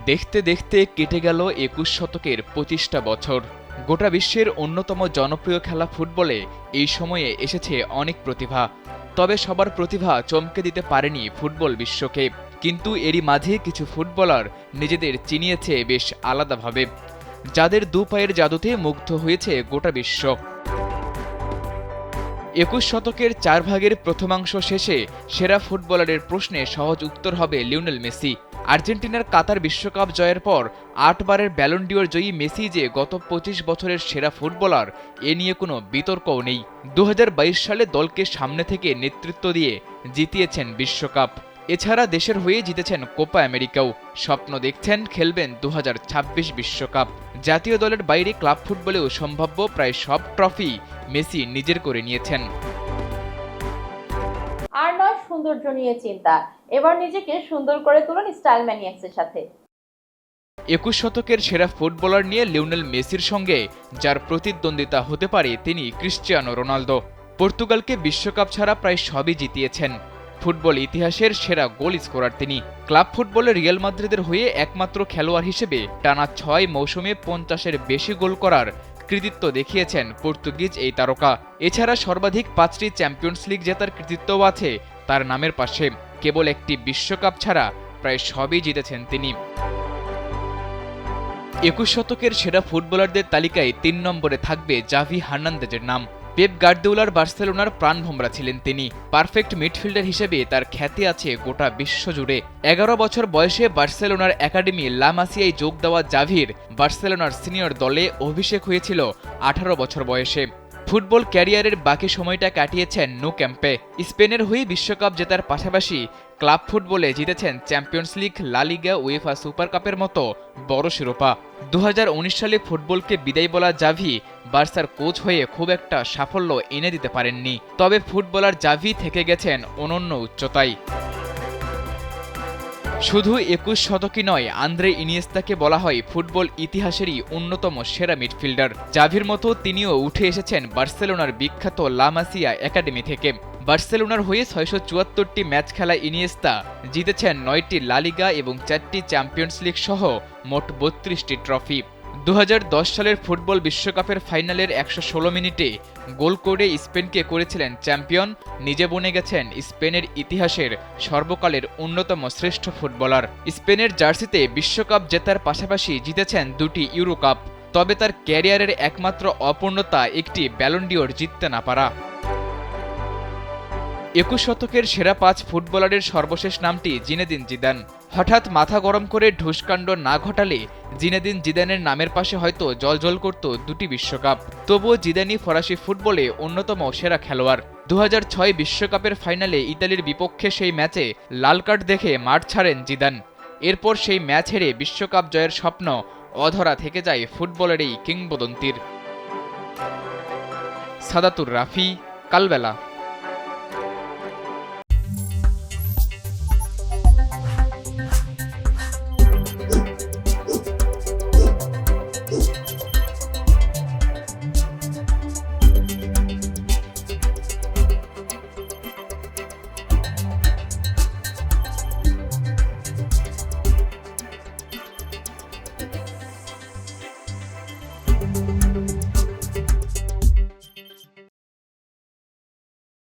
দেখতে দেখতে কেটে গেল ২১ শতকের ২৫টা বছর। গোটা বিশ্বের অন্যতম জনপ্রিয় খেলা ফুটবলে এই সময়ে এসেছে অনেক প্রতিভা। তবে সবার প্রতিভা চমকে দিতে পারেনি ফুটবল বিশ্বকে। কিন্তু এরই মাঝে কিছু ফুটবলার নিজেদের চিনিয়েছে বেশ আলাদাভাবে, যাদের দু পায়ের জাদুতে মুগ্ধ হয়েছে গোটা বিশ্ব। ২১ শতকের ৪ ভাগের প্রথমাংশ শেষে সেরা ফুটবলারের প্রশ্নে সহজ উত্তর হবে লিওনেল মেসি। আর্জেন্টিনার কাতার বিশ্বকাপ জয়ের পর ৮ বারের ব্যালন ডিওর জয়ী মেসি যে গত ২৫ বছরের সেরা ফুটবলার, এ নিয়ে কোনো বিতর্কও নেই। ২০২২ সালে দলকে সামনে থেকে নেতৃত্ব দিয়ে জিতিয়েছেন বিশ্বকাপ। এছাড়া দেশের হয়ে জিতেছেন কোপা আমেরিকাও। স্বপ্ন দেখছেন খেলবেন ২০২৬ বিশ্বকাপ। জাতীয় দলের বাইরে ক্লাব ফুটবলেও সম্ভাব্য প্রায় সব ট্রফি মেসি নিজের করে নিয়েছেন। আর নয় সৌন্দর্য নিয়ে চিন্তা, এবার নিজেকে সুন্দর করে তুলুন স্টাইল ম্যানিয়াক্সের সাথে। ২১ শতকের সেরা ফুটবলার নিয়ে লিওনেল মেসির সঙ্গে যার প্রতিদ্বন্দ্বিতা হতে পারে তিনি ক্রিশ্চিয়ানো রোনালদো। পর্তুগালকে বিশ্বকাপ ছাড়া প্রায় সবই জিতিয়েছেন। ফুটবল ইতিহাসের সেরা গোল স্কোরার তিনি। ক্লাব ফুটবলে রিয়াল মাদ্রিদের হয়ে একমাত্র খেলোয়াড় হিসেবে টানা ৬ মৌসুমে ৫০-এর বেশি গোল করার কৃতিত্ব দেখিয়েছেন পর্তুগিজ এই তারকা। এছাড়া সর্বাধিক ৫টি চ্যাম্পিয়ন্স লিগ জেতার কৃতিত্বও আছে তার নামের পাশে। কেবল একটি বিশ্বকাপ ছাড়া প্রায় সবই জিতেছেন তিনি। ২১ শতকের সেরা ফুটবলারদের তালিকায় ৩ নম্বরে থাকবে জাভি হার্নান্দেজের নাম। পেপ গার্দিওলার বার্সেলোনার প্রাণভোমরা ছিলেন তিনি। পারফেক্ট মিডফিল্ডার হিসেবে তার খ্যাতি আছে গোটা বিশ্বজুড়ে। ১১ বছর বয়সে বার্সেলোনার একাডেমি লা মাসিয়ায় যোগ দেওয়া জাভির বার্সেলোনার সিনিয়র দলে অভিষেক হয়েছিল ১৮ বছর বয়সে। ফুটবল ক্যারিয়ারের বাকি সময়টা কাটিয়েছেন নো ক্যাম্পে। স্পেনের হয়ে বিশ্বকাপ জেতার পাশাপাশি ক্লাব ফুটবলে জিতেছেন চ্যাম্পিয়ন্স লিগ, লা লিগা, উয়েফা সুপার কাপের মতো বড় শিরোপা। ২০১৯ সালে ফুটবলকে বিদায় বলা জাভি বার্সার কোচ হয়ে খুব একটা সাফল্য এনে দিতে পারেননি। তবে ফুটবলার জাভি থেকে গেছেন অনন্য উচ্চতায়। শুধু ২১ শতকই নয়, আন্দ্রে ইনিয়েস্তাকে বলা হয় ফুটবল ইতিহাসেরই অন্যতম সেরা মিডফিল্ডার। জাভির মতো তিনিও উঠে এসেছেন বার্সেলোনার বিখ্যাত লা মাসিয়া একাডেমি থেকে। বার্সেলোনার হয়ে ৬৭৪টি ম্যাচ খেলা ইনিয়েস্তা জিতেছেন ৯টি লা লিগা এবং ৪টি চ্যাম্পিয়ন্স লিগ সহ মোট ৩২টি ট্রফি। ২০১০ সালের ফুটবল বিশ্বকাপের ফাইনালের ১১৬ মিনিটে গোল করে স্পেনকে করেছিলেন চ্যাম্পিয়ন। নিজে বনে গেছেন স্পেনের ইতিহাসের সর্বকালের অন্যতম শ্রেষ্ঠ ফুটবলার। স্পেনের জার্সিতে বিশ্বকাপ জেতার পাশাপাশি জিতেছেন ২টি ইউরো কাপ। তবে তার ক্যারিয়ারের একমাত্র অপূর্ণতা একটি ব্যালন ডিওর জিততে না পারা। ২১ শতকের সেরা ৫ ফুটবলারের সর্বশেষ নামটি জিনেদিন জিদান। হঠাৎ মাথা গরম করে ঢুসকাণ্ড না ঘটালে জিনেদিন জিদানের নামের পাশে হয়তো জ্বলজ্বল করত ২টি বিশ্বকাপ। তবুও জিদানই ফরাসি ফুটবলে অন্যতম সেরা খেলোয়াড়। ২০০৬ বিশ্বকাপের ফাইনালে ইতালির বিপক্ষে সেই ম্যাচে লাল কার্ড দেখে মাঠ ছাড়েন জিদান। এরপর সেই ম্যাচ হেরে বিশ্বকাপ জয়ের স্বপ্ন অধরা থেকে যায় ফুটবলের এই কিংবদন্তির। সাদাতুর রাফি, কালবেলা।